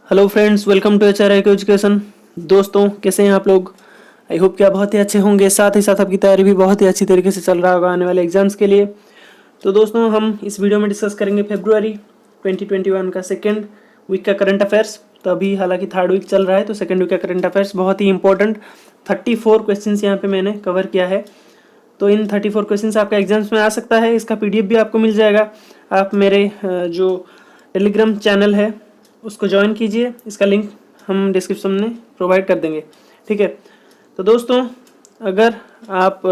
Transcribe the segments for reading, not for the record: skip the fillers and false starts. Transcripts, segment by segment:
Hello friends, welcome to HRI education. दोस्तों, कैसे हैं आप लोग? आई होप कि आप बहुत ही अच्छे होंगे। साथ ही साथ आपकी तैयारी भी बहुत ही अच्छी तरीके से चल रहा होगा आने वाले एग्जाम्स के लिए। तो दोस्तों, हम इस वीडियो में डिस्कस करेंगे फरवरी 2021 का सेकेंड वीक का करंट अफेयर्स। तो अभी हालांकि थर्ड वीक चल रहा है, तो सेकेंड वीक का करंट अफेयर्स बहुत ही इंपॉर्टेंट 34 क्वेश्चन यहाँ पे मैंने कवर किया है। तो इन 34 क्वेश्चन आपका एग्जाम्स में आ सकता है। इसका PDF भी आपको मिल जाएगा। आप मेरे जो टेलीग्राम चैनल है उसको ज्वाइन कीजिए। इसका लिंक हम डिस्क्रिप्शन में प्रोवाइड कर देंगे, ठीक है। तो दोस्तों, अगर आप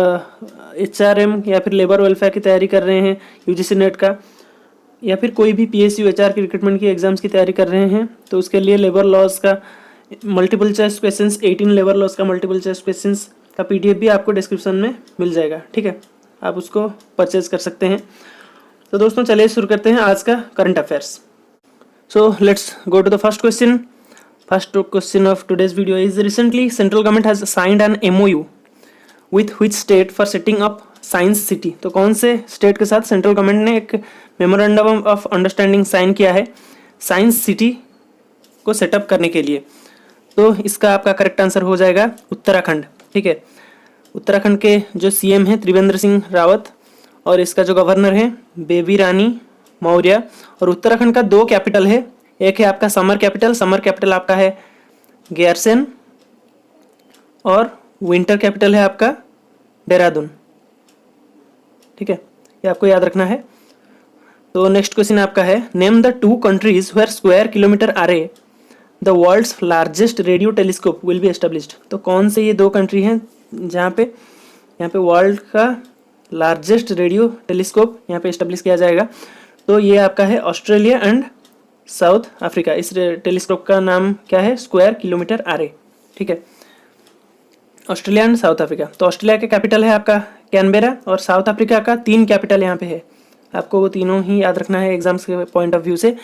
HRM या फिर लेबर वेलफेयर की तैयारी कर रहे हैं, UGC नेट का, या फिर कोई भी PSU HR की रिक्रूटमेंट की एग्जाम्स की तैयारी कर रहे हैं, तो उसके लिए लेबर लॉज का multiple choice questions 18 labour laws का मल्टीपल चॉइस क्वेश्चंस का PDF भी आपको डिस्क्रिप्शन में मिल जाएगा, ठीक है। आप उसको परचेज कर सकते हैं। तो दोस्तों, चलिए शुरू करते हैं आज का current affairs. So let's go to the first question. First question of today's video is: recently central government has signed an MOU with which state for setting up science city? तो कौन से स्टेट के साथ central government ने एक memorandum of understanding sign किया है science city को सेटअप करने के लिए? तो इसका आपका करेक्ट आंसर हो जाएगा उत्तराखंड, ठीक है। उत्तराखंड के जो CM हैं त्रिवेंद्र सिंह रावत, और इसका जो गवर्नर है बेबी रानी मौर्य। और उत्तराखंड का 2 कैपिटल है, एक है आपका समर कैपिटल आपका है गैरसेन, और विंटर कैपिटल है आपका देहरादून, ठीक है। ये आपको याद रखना है। तो नेक्स्ट क्वेश्चन आपका है: name the 2 countries where square kilometre array the world's largest radio telescope will be established? तो कौन से ये 2 कंट्री हैं जहाँ पे यहाँ पे वर्ल्ड का लार्जेस्ट रेडियो टेलीस्कोप यहाँ पे एस्टेब्लिश किया जाएगा? तो ये आपका है ऑस्ट्रेलिया एंड साउथ अफ्रीका। इस टेलीस्कोप का नाम क्या है? स्क्वायर किलोमीटर अरे, ठीक है। Australia and south Africa. तो ऑस्ट्रेलिया का कैपिटल है आपका कैनबेरा, और साउथ अफ्रीका का 3 कैपिटल यहाँ पे है। आपको वो तीनों ही याद रखना है एग्जाम्स के पॉइंट ऑफ व्यू से।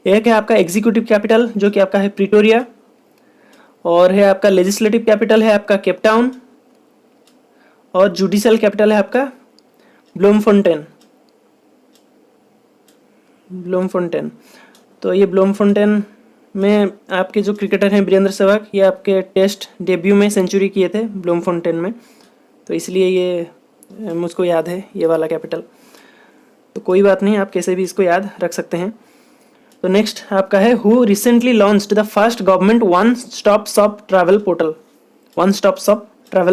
एक है आपका एग्जीक्यूटिव कैपिटल जो कि आपका है प्रिटोरिया, और है आपका लेजिस्लेटिव कैपिटल है आपका केपटाउन, और जुडिशियल कैपिटल है आपका ब्लूमफोंटेन। तो ये ब्लूमफोंटेन में आपके जो क्रिकेटर हैं वीरेंद्र सहवाग, ये आपके टेस्ट डेब्यू में सेंचुरी किए थे ब्लूमफोंटेन में, तो इसलिए ये मुझको याद है ये वाला कैपिटल। तो कोई बात नहीं, आप कैसे भी इसको याद रख सकते हैं। तो नेक्स्ट आपका है: who recently launched the first government one stop shop travel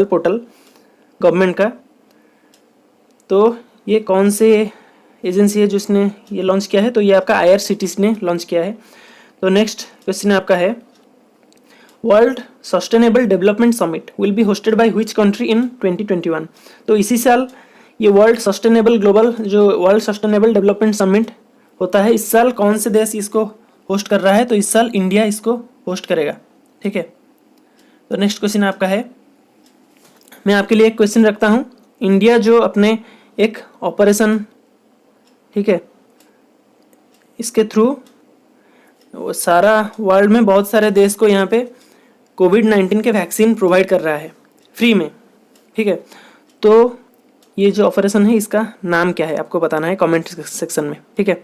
portal government का? तो ये कौन से एजेंसी है जिसने ये लॉन्च किया है? तो ये आपका IRCTC ने लॉन्च किया है। तो नेक्स्ट क्वेश्चन आपका है: world sustainable development summit will be hosted by which country in 2021? तो इसी साल ये वर्ल्ड सस्टेनेबल डेवलपमेंट समिट होता है। इस साल कौन से देश इसको होस्ट कर रहा है? तो इस साल इंडिया इसको होस्ट करेगा, ठीक है। तो नेक्स्ट क्वेश्चन आपका है, मैं आपके लिए एक क्वेश्चन रखता हूँ। इंडिया जो अपने एक ऑपरेशन, ठीक है, इसके थ्रू वो सारा वर्ल्ड में बहुत सारे देश को यहाँ पे कोविड-19 के वैक्सीन प्रोवाइड कर रहा है फ्री में, ठीक है। तो ये जो ऑपरेशन है इसका नाम क्या है आपको बताना है कमेंट सेक्शन में, ठीक है।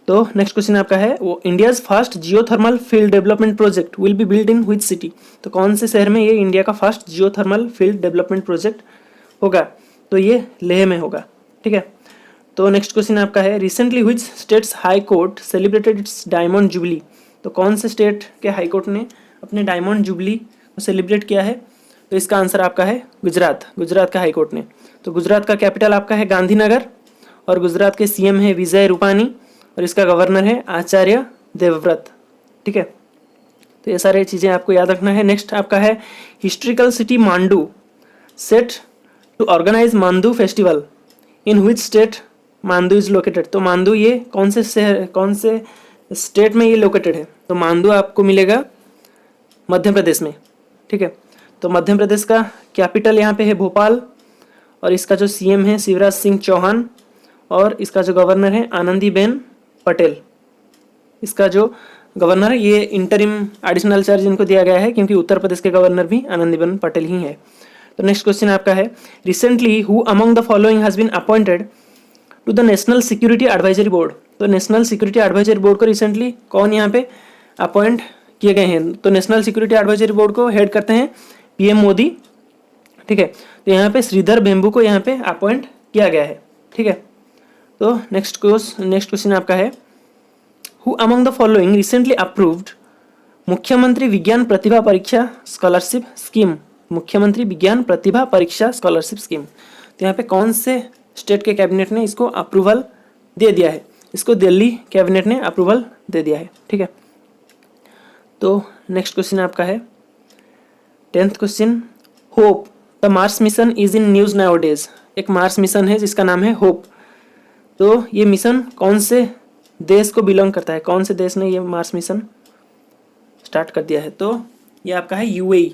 तो नेक्स्ट क्वेश्चन आपका है: वो India's first geothermal field development project will be build in which city? तो कौन से शहर में ये इंडिया का first geothermal field development project होगा? तो ये लेह में होगा, ठीक है। तो नेक्स्ट क्वेश्चन आपका है: recently which states high court celebrated it's diamond jubilee? तो कौन से स्टेट के हाई कोर्ट ने अपने डायमंड जुबली को सेलिब्रेट किया है? तो इसका आंसर आपका है गुजरात का हाई कोर्ट ने। तो गुजरात का कैपिटल आपका है गांधीनगर, और गुजरात के CM है विजय रूपानी, और इसका गवर्नर है आचार्य देवव्रत, ठीक है। तो ये सारी चीज़ें आपको याद रखना है। नेक्स्ट आपका है: historical city Mandu set to organise Mandu festival in which state Mandu is located? तो मांडू ये कौन से स्टेट में ये लोकेटेड है? तो मांडू आपको मिलेगा मध्य प्रदेश में, ठीक है। तो मध्य प्रदेश का कैपिटल यहाँ पे है भोपाल, और इसका जो CM है शिवराज सिंह चौहान, और इसका जो गवर्नर है आनंदीबेन पटेल। इसका जो गवर्नर है ये इंटरिम एडिशनल चार्ज इनको दिया गया है, क्योंकि उत्तर प्रदेश के गवर्नर भी आनंदीबेन पटेल ही है। तो नेक्स्ट क्वेश्चन आपका है: recently who among the following has been appointed to the national security advisory board? तो नेशनल सिक्योरिटी एडवाइजरी बोर्ड को रिसेंटली कौन यहाँ पे अपॉइंट किए गए हैं। तो नेशनल सिक्योरिटी एडवाइजरी बोर्ड को हेड करते हैं पीएम मोदी, ठीक है। तो यहाँ पे श्रीधर बेम्बू को यहाँ पे अपॉइंट किया गया है, ठीक है। तो नेक्स्ट क्वेश्चन आपका है, who among the following recently approved मुख्यमंत्री विज्ञान प्रतिभा परीक्षा स्कॉलरशिप स्कीम, मुख्यमंत्री विज्ञान प्रतिभा परीक्षा स्कॉलरशिप स्कीम। तो यहाँ पे कौन से स्टेट के कैबिनेट ने इसको अप्रूवल दे दिया है? इसको दिल्ली कैबिनेट ने अप्रूवल दे दिया है, ठीक है। तो नेक्स्ट क्वेश्चन आपका है 10th question, hope the Mars mission is in news now days. एक मार्स मिशन है जिसका नाम है होप। तो ये मिशन कौन से देश को बिलोंग करता है? कौन से देश ने ये मार्स मिशन स्टार्ट कर दिया है? तो ये आपका है यूएई,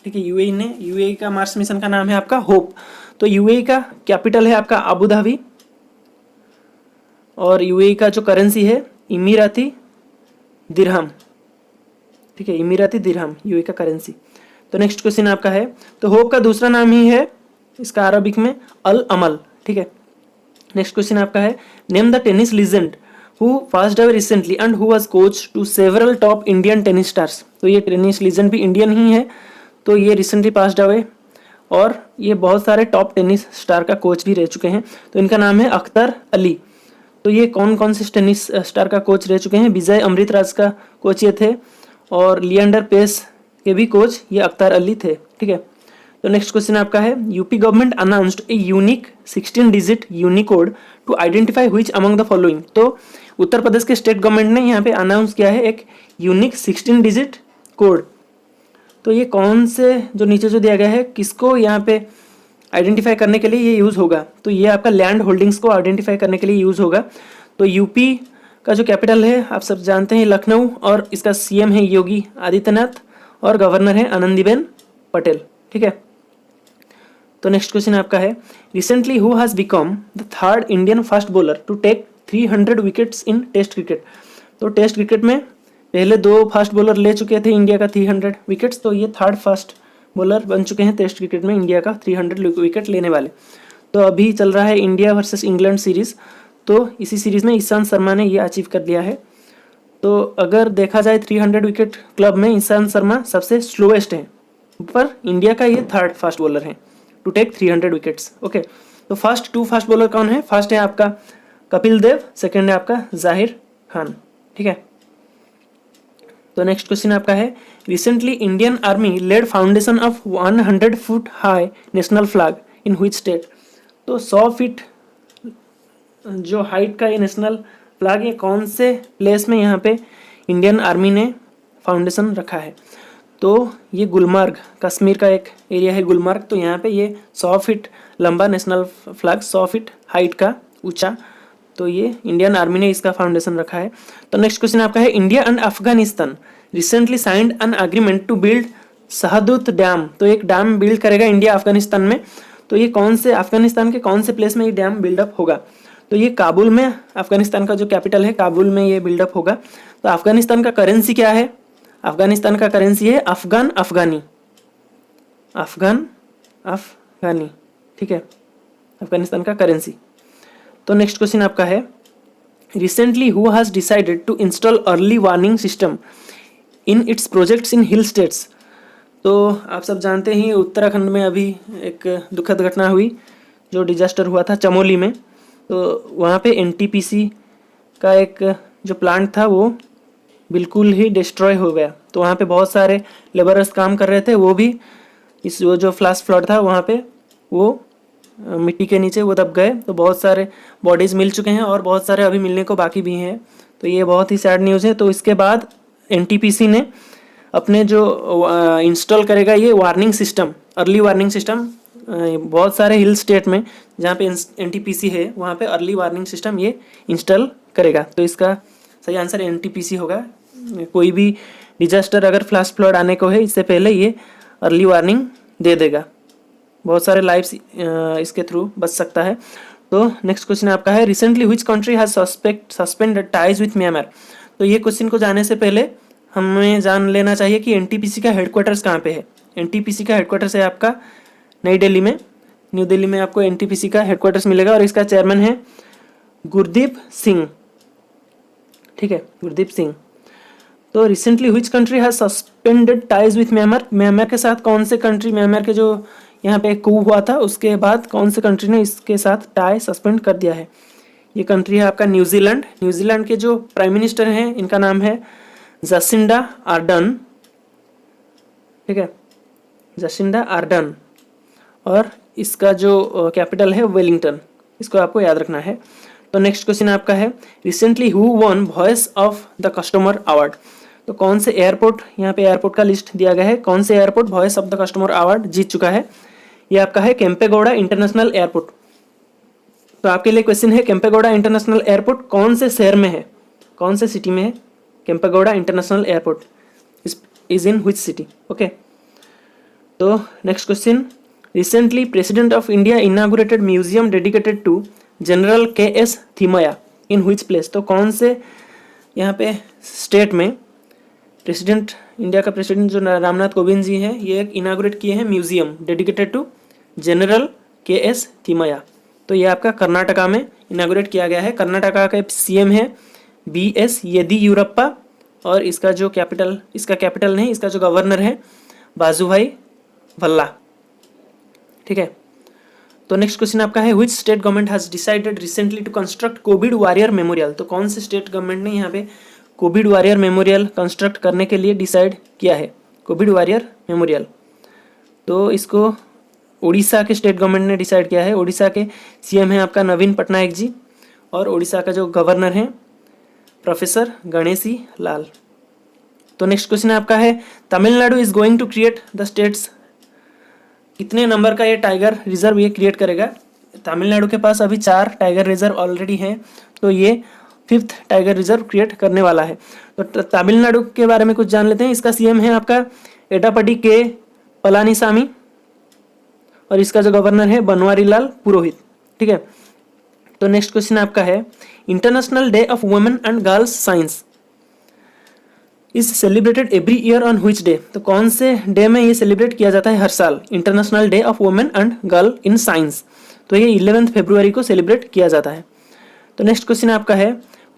ठीक है। यूएई का मार्स मिशन का नाम है आपका होप। तो यूएई का कैपिटल है आपका अबू धाबी, और यूएई का जो करेंसी है इमीराती दिरहम, ठीक है, इमीराती दिरहम यूएई का करेंसी। तो नेक्स्ट क्वेश्चन आपका है, तो होप का दूसरा नाम ही है इसका अरबिक में अल अमल, ठीक है। नेक्स्ट क्वेश्चन आपका है, name the tennis legend who passed away recently and who was coach to several top Indian tennis stars. तो ये टेनिस लीजेंड भी इंडियन ही है, तो ये रिसेंटली पास्ड अवे, और ये बहुत सारे टॉप टेनिस स्टार का कोच भी रह चुके हैं। तो इनका नाम है अख्तर अली। तो ये कौन कौन से टेनिस स्टार का कोच रह चुके हैं? विजय अमृतराज का कोच ये थे, और लिएंडर पेस के भी कोच ये अख्तर अली थे, ठीक है। तो नेक्स्ट क्वेश्चन आपका है, UP government announced a unique 16 digit unique code to identify which among the following. तो उत्तर प्रदेश के स्टेट गवर्नमेंट ने यहाँ पे अनाउंस किया है एक यूनिक 16 डिजिट कोड। तो ये कौन से जो नीचे जो दिया गया है किसको यहाँ पे आइडेंटिफाई करने के लिए ये यूज़ होगा? तो ये आपका लैंड होल्डिंग्स को आइडेंटिफाई करने के लिए यूज़ होगा। तो यूपी का जो कैपिटल है आप सब जानते हैं लखनऊ, और इसका सीएम है योगी आदित्यनाथ, और गवर्नर है आनंदीबेन पटेल, ठीक है। तो नेक्स्ट क्वेश्चन आपका है, recently who has become the third Indian fast bowler to take 300 wickets in test cricket. तो टेस्ट क्रिकेट में पहले 2 फास्ट बॉलर ले चुके थे इंडिया का 300 विकेट्स, तो ये थर्ड फास्ट बॉलर बन चुके हैं टेस्ट क्रिकेट में इंडिया का 300 विकेट लेने वाले। तो अभी चल रहा है इंडिया वर्सेस इंग्लैंड सीरीज़, तो इसी सीरीज़ में ईशांत शर्मा ने ये अचीव कर लिया है। तो अगर देखा जाए 300 विकेट क्लब में ईशांत शर्मा सबसे स्लोएस्ट हैं, पर इंडिया का ये थर्ड फास्ट बॉलर है टू टेक 300 विकेट्स, ओके। तो फर्स्ट 2 फास्ट बॉलर कौन है? फर्स्ट है आपका कपिल देव, सेकंड है आपका जाहिर खान, ठीक है। तो नेक्स्ट क्वेश्चन आपका है, recently Indian army laid foundation of 100 foot high national flag in which state. तो 100 फीट जो हाइट का ये नेशनल फ्लैग ये कौन से प्लेस में यहाँ पे इंडियन आर्मी ने फाउंडेशन रखा है? तो ये गुलमर्ग, कश्मीर का एक एरिया है गुलमर्ग। तो यहाँ पे ये 100 फीट लंबा नेशनल फ्लैग, 100 फीट हाइट का ऊंचा, तो ये इंडियन आर्मी ने इसका फाउंडेशन रखा है। तो नेक्स्ट क्वेश्चन आपका है, India and Afghanistan recently signed an agreement to build Shahtoot dam. तो एक डैम बिल्ड करेगा इंडिया अफगानिस्तान में। तो ये कौन से अफगानिस्तान के कौन से प्लेस में ये डैम बिल्डअप होगा? तो ये काबुल में, अफगानिस्तान का जो कैपिटल है काबुल में ये बिल्डअप होगा। तो अफगानिस्तान का करेंसी क्या है? अफगानिस्तान का करेंसी है अफगान अफगानी, अफगान अफगानी, ठीक है, अफगानिस्तान का करेंसी। तो नेक्स्ट क्वेश्चन आपका है, recently who has decided to install early warning system in its projects in hill states. तो आप सब जानते हैं उत्तराखंड में अभी एक दुखद घटना हुई, जो डिजास्टर हुआ था चमोली में। तो वहाँ पे एनटीपीसी का एक जो प्लांट था वो बिल्कुल ही डिस्ट्रॉय हो गया। तो वहाँ पे बहुत सारे लेबरर्स काम कर रहे थे, वो भी इस वो जो फ्लैश फ्लड था वहाँ पे वो मिट्टी के नीचे वो दब गए। तो बहुत सारे बॉडीज़ मिल चुके हैं और बहुत सारे अभी मिलने को बाकी भी हैं। तो ये बहुत ही सैड न्यूज़ है। तो इसके बाद एनटीपीसी ने अपने जो इंस्टॉल करेगा ये warning system, early warning system, बहुत सारे हिल स्टेट में जहाँ पे एनटीपीसी है वहाँ पे अर्ली वार्निंग सिस्टम ये इंस्टॉल करेगा। तो इसका सही आंसर एनटीपीसी होगा। कोई भी डिजास्टर अगर फ्लैश फ्लड आने को है इससे पहले ये अर्ली वार्निंग दे देगा। बहुत सारे लाइव्स इसके थ्रू बच सकता है। तो नेक्स्ट क्वेश्चन आपका है, recently which country has suspended ties with Myanmar. तो ये क्वेश्चन को जाने से पहले हमें जान लेना चाहिए कि एनटीपीसी का हेडक्वार्टर्स कहाँ पे है। एनटीपीसी का हेडक्वार्टर्स है आपका नई दिल्ली में, न्यू दिल्ली में आपको एनटीपीसी का हेडक्वार्टर्स मिलेगा और इसका चेयरमैन है गुरदीप सिंह, ठीक है, गुरदीप सिंह। तो recently which country has suspended ties with Myanmar, Myanmar के साथ कौन से कंट्री, म्यांमार के जो यहाँ पे कू हुआ था उसके बाद कौन से कंट्री ने इसके साथ टाई सस्पेंड कर दिया है। ये कंट्री है आपका न्यूजीलैंड। न्यूजीलैंड के जो प्राइम मिनिस्टर हैं इनका नाम है जसिंडा आर्डर्न, ठीक है, जसिंडा आर्डर्न, और इसका जो कैपिटल है वेलिंगटन, इसको आपको याद रखना है। तो नेक्स्ट क्वेश्चन आपका है recently who one voice of the customer award, तो कौन से एयरपोर्ट, यहाँ पे एयरपोर्ट का लिस्ट दिया गया है, कौन से airport voice of the customer award जीत चुका है। ये आपका है केम्पेगौड़ा इंटरनेशनल एयरपोर्ट। तो आपके लिए क्वेश्चन है केम्पेगौड़ा इंटरनेशनल एयरपोर्ट कौन से शहर में है, कौन से सिटी में है। Kempegowda international airport is in which city, okay. तो next question recently president of India inaugurated museum dedicated to general K S. Thimayya in which place, तो कौन से यहाँ पे स्टेट में प्रेसिडेंट, इंडिया का प्रेसिडेंट जो रामनाथ कोविंद जी हैं, ये एक इनागुरेट किए हैं museum dedicated to general K S. Thimayya. तो ये आपका कर्नाटका में इनागुरेट किया गया है। कर्नाटका का सीएम है बी.एस. येदियुरप्पा, और इसका जो कैपिटल, इसका कैपिटल नहीं, इसका जो गवर्नर है वाजुभाई वल्ला, ठीक है। तो नेक्स्ट क्वेश्चन आपका है which state government has decided recently to construct COVID warrior memorial, तो कौन से स्टेट गवर्नमेंट ने यहाँ पे कोविड वॉरियर मेमोरियल कंस्ट्रक्ट करने के लिए डिसाइड किया है, कोविड वॉरियर मेमोरियल। तो इसको उड़ीसा के स्टेट गवर्नमेंट ने डिसाइड किया है। उड़ीसा के सीएम हैं आपका नवीन पटनायक जी, और उड़ीसा का जो गवर्नर हैं प्रोफेसर गणेशी लाल। तो नेक्स्ट क्वेश्चन आपका है Tamil Nadu is going to create the states, कितने नंबर का ये टाइगर रिजर्व ये क्रिएट करेगा। तमिलनाडु के पास अभी 4 टाइगर रिजर्व ऑलरेडी हैं, तो ये 5th टाइगर रिजर्व क्रिएट करने वाला है। तो तमिलनाडु के बारे में कुछ जान लेते हैं। इसका सीएम है आपका एटापडी के पलानीसामी, और इसका जो गवर्नर है बनवारी लाल पुरोहित, ठीक है। तो नेक्स्ट क्वेश्चन आपका है international day of women and girls science is celebrated every year on which day, तो कौन से डे में ये सेलिब्रेट किया जाता है हर साल, international day of women and girl in science, तो ये 11 फरवरी को सेलिब्रेट किया जाता है। तो नेक्स्ट क्वेश्चन आपका है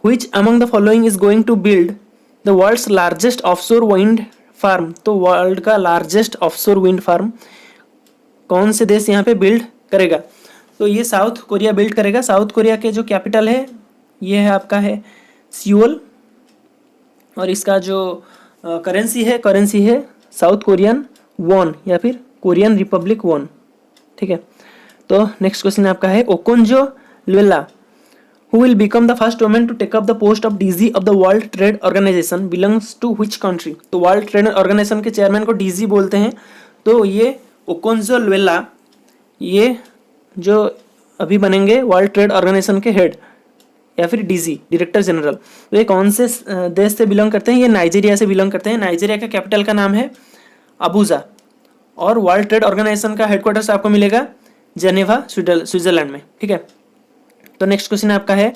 which among the following is going to build the world's largest offshore wind farm, तो वर्ल्ड का लार्जेस्ट ऑफशोर विंड फार्म कौन से देश यहाँ पे बिल्ड करेगा, तो ये साउथ कोरिया बिल्ड करेगा। साउथ कोरिया के जो कैपिटल है ये है आपका है सियोल, और इसका जो करेंसी है साउथ कोरियन वॉन या फिर कोरियन रिपब्लिक वॉन, ठीक है। तो नेक्स्ट क्वेश्चन आपका है Okonjo Iweala who will become the first women to take up the post of DG of the World Trade Organization belongs to which country, तो World Trade Organization के chairman को DG बोलते हैं। तो ये Okonjo लुएला ये जो अभी बनेंगे वर्ल्ड ट्रेड ऑर्गेनाइजेशन के हेड या फिर डीजी डायरेक्टर जनरल, तो ये कौन से देश से बिलोंग करते हैं, ये नाइजीरिया से बिलोंग करते हैं। नाइजीरिया का कैपिटल का नाम है अबूजा, और वर्ल्ड ट्रेड ऑर्गेनाइजेशन का हेडक्वार्टर्स आपको मिलेगा जेनेवा स्विट्जरलैंड में, ठीक है। तो नेक्स्ट क्वेश्चन आपका है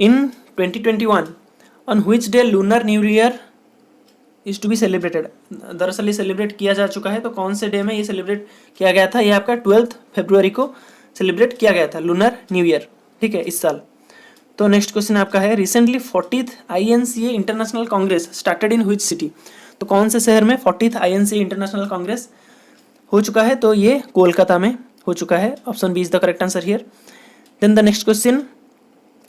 in 2021 on which day lunar new year is to be celebrated, दरअसल ये सेलिब्रेट किया जा चुका है, तो कौन से डे में ये सेलिब्रेट किया गया था, ये आपका 12 फरवरी को सेलिब्रेट किया गया था लूनर न्यू ईयर, ठीक है, इस साल। तो नेक्स्ट क्वेश्चन आपका है recently 40th INCA international Congress started in which city, तो कौन से शहर में 40th INCA इंटरनेशनल कांग्रेस हो चुका है, तो ये कोलकाता में हो चुका है। Option B is the correct answer here. Then the next question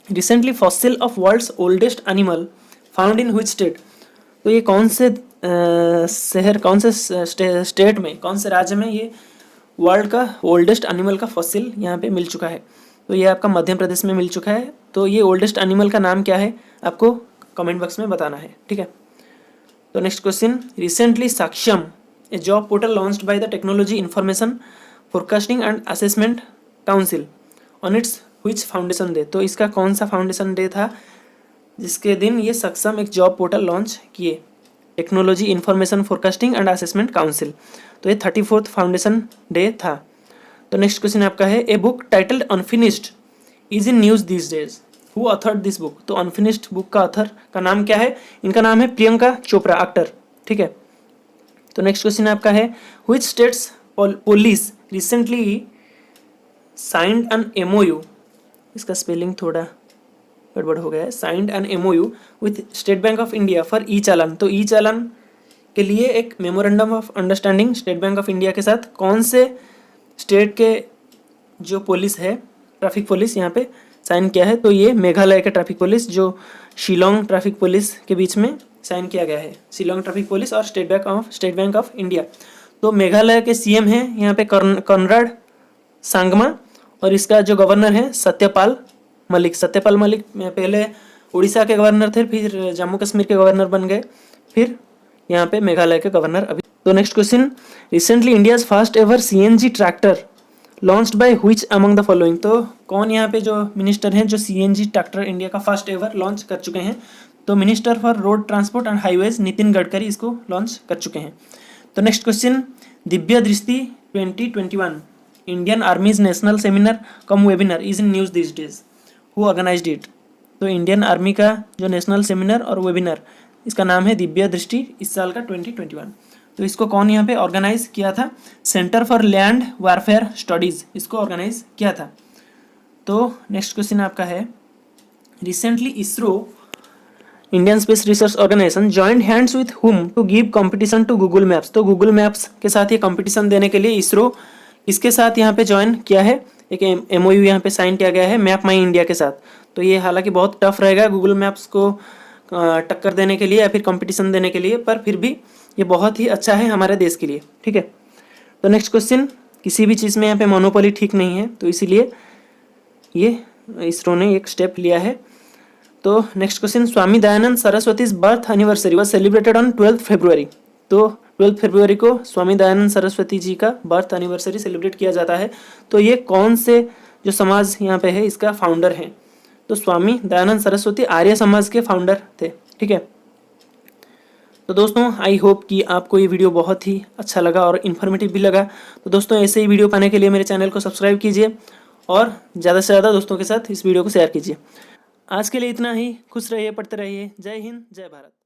recently fossil of world's oldest animal found in which state, तो ये कौन से शहर, कौन से स्टेट में, कौन से राज्य में ये वर्ल्ड का ओल्डेस्ट एनिमल का फॉसिल यहाँ पे मिल चुका है, तो ये आपका मध्य प्रदेश में मिल चुका है। तो ये ओल्डेस्ट एनिमल का नाम क्या है आपको कमेंट बॉक्स में बताना है, ठीक है। तो next question recently Saksham A job portal launched by the technology information forecasting and assessment council on it's which foundation day, तो इसका कौन सा फाउंडेशन डे था जिसके दिन ये सक्षम एक जॉब पोर्टल लॉन्च किए, technology information forecasting and assessment council, तो ये 34th फाउंडेशन डे था। तो नेक्स्ट क्वेश्चन आपका है a book titled unfinished is in news this days who authored this book, तो अनफिनिश्ड बुक का ऑथर का नाम क्या है, इनका नाम है प्रियंका चोपड़ा एक्टर, ठीक है। तो नेक्स्ट क्वेश्चन आपका है which state's police recently signed an MOU, इसका स्पेलिंग थोड़ा गड़बड़ हो गया है, signed an MOU with State Bank of India for e challan. तो ई चालान के लिए एक memorandum of understanding State Bank of India के साथ कौन से स्टेट के जो पुलिस है, ट्रैफिक पुलिस यहाँ पे साइन किया है? तो ये मेघालय के ट्रैफिक पुलिस जो शिलोंग ट्रैफिक पुलिस के बीच में साइन किया गया है, शिलोंग ट्रैफिक पुलिस और स्टेट बैंक ऑफ इंडिया। तो मेघालय के सीएम हैं यहाँ पे कॉनराड सांगमा और इसका जो गवर्नर है सत्यपाल मलिक। सत्यपाल मलिक पहले उड़ीसा के गवर्नर थे, फिर जम्मू कश्मीर के गवर्नर बन गए, फिर यहाँ पे मेघालय के गवर्नर अभी। तो next question, recently India's first ever CNG tractor launched by which among the following? तो कौन यहाँ पे जो मिनिस्टर हैं जो सीएनजी ट्रैक्टर इंडिया का फर्स्ट एवर लॉन्च कर चुके हैं? तो minister for road transport and highways Nitin Gadkari इसको लॉन्च कर चुके हैं। तो next question, Divya Drishti 2021 Indian army's national seminar cum webinar is in news these days, who organised it? तो इंडियन आर्मी का जो नेशनल सेमिनार और वेबिनार इसका नाम है दिव्य दृष्टि, इस साल का 2021। तो इसको कौन यहाँ पे ऑर्गेनाइज किया था? Centre for land warfare studies इसको ऑर्गेनाइज किया था। तो नेक्स्ट क्वेश्चन आपका है, recently ISRO Indian space research organisation joint hands with whom to give competition to Google Maps? तो गूगल मैप्स के साथ ये कंपटीशन देने के लिए इसरो इसके साथ यहाँ पे ज्वाइन किया है, एक एमओयू यहाँ पे साइन किया गया है मैप माई इंडिया के साथ। तो ये हालांकि बहुत टफ रहेगा गूगल मैप्स को टक्कर देने के लिए या फिर कंपटीशन देने के लिए, पर फिर भी ये बहुत ही अच्छा है हमारे देश के लिए, ठीक है। तो नेक्स्ट क्वेश्चन, किसी भी चीज़ में यहाँ पे मोनोपोली ठीक नहीं है, तो इसीलिए ये इसरो ने एक स्टेप लिया है। तो next question, Swami Dayanand Saraswati's birth anniversary was celebrated on 12 February. तो 12 फरवरी को स्वामी दयानंद सरस्वती जी का बर्थ एनिवर्सरी सेलिब्रेट किया जाता है। तो ये कौन से जो समाज यहाँ पे है इसका फाउंडर है? तो स्वामी दयानंद सरस्वती आर्य समाज के फाउंडर थे, ठीक है। तो दोस्तों आई होप कि आपको ये वीडियो बहुत ही अच्छा लगा और इन्फॉर्मेटिव भी लगा। तो दोस्तों ऐसे ही वीडियो पाने के लिए मेरे चैनल को सब्सक्राइब कीजिए और ज़्यादा से ज़्यादा दोस्तों के साथ इस वीडियो को शेयर कीजिए। आज के लिए इतना ही, खुश रहिए, पढ़ते रहिए। जय हिंद, जय भारत।